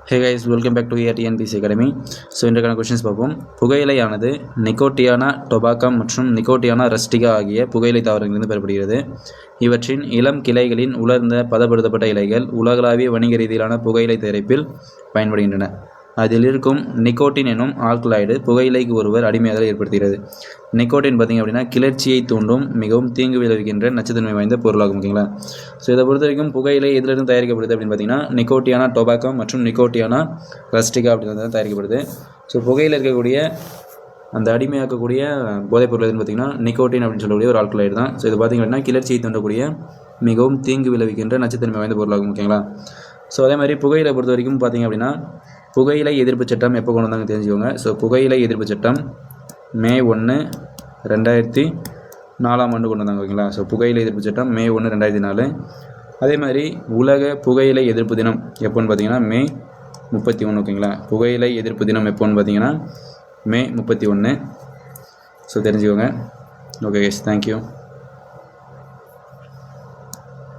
Hey guys, welcome back to TNPSC academy. So இன்றைக்கான questions பார்ப்போம். புகையிலையானது நிக்கோட்டியானா டொபாக்கம் மற்றும் நிக்கோட்டியானா ரஸ்டிகா ஆகிய புகையிலை தாவரங்களிலிருந்து பெறப்படுகிறது. இவற்றின் இளம் கிளைகளின் உலர்ந்த பதப்படுத்தப்பட்ட இலைகள் உலகளாவிய வணிக ரீதியிலான புகையிலை தயாரிப்பில் பயன்படுகின்றன. அதில் இருக்கும் நிக்கோட்டின் எனும் ஆல்கலாய்டு புகையிலைக்கு ஒருவர் அடிமையாதலை ஏற்படுத்துகிறது. நிக்கோட்டின் பார்த்திங்க அப்படின்னா கிளர்ச்சியை தூண்டும் மிகவும் தீங்கு விளைவிக்கின்ற நச்சுத்தன்மை வாய்ந்த பொருளாகும். ஓகேங்களா? ஸோ இதை பொறுத்த வரைக்கும் புகையிலை எதிலிருந்து தயாரிக்கப்படுது அப்படின்னு பார்த்தீங்கன்னா நிக்கோட்டியானா டொபாக்கம் மற்றும் நிக்கோட்டியானா ரஸ்டிகா அப்படின்றது தயாரிக்கப்படுது. ஸோ புகையில் இருக்கக்கூடிய அந்த அடிமையாக்கக்கூடிய போதைப் பொருள் எதுன்னு பார்த்தீங்கன்னா நிக்கோட்டின் அப்படின்னு சொல்லக்கூடிய ஒரு ஆல்கலாய்டு தான். ஸோ இது பார்த்திங்க அப்படின்னா கிளர்ச்சியை தூண்டக்கூடிய மிகவும் தீங்கு விளைவிக்கின்ற நச்சுத்தன்மை வாய்ந்த பொருளாகும். ஓகேங்களா? ஸோ அதே மாதிரி புகையிலை பொறுத்த வரைக்கும் பார்த்திங்க அப்படின்னா புகையிலை எதிர்ப்பு சட்டம் எப்போ கொண்டு வந்தாங்க தெரிஞ்சுக்கோங்க. ஸோ புகையிலை எதிர்ப்பு சட்டம் May 1, 2004 கொண்டு வந்தாங்க. ஓகேங்களா? ஸோ புகையிலை எதிர்ப்பு சட்டம் May 1, 2004. அதே மாதிரி உலக புகையிலை எதிர்ப்பு தினம் எப்போன்னு பார்த்தீங்கன்னா May 31. ஓகேங்களா? புகையிலை எதிர்ப்பு தினம் எப்போன்னு பார்த்தீங்கன்னா May 31. ஸோ தெரிஞ்சுக்கோங்க. Okay guys, thank you.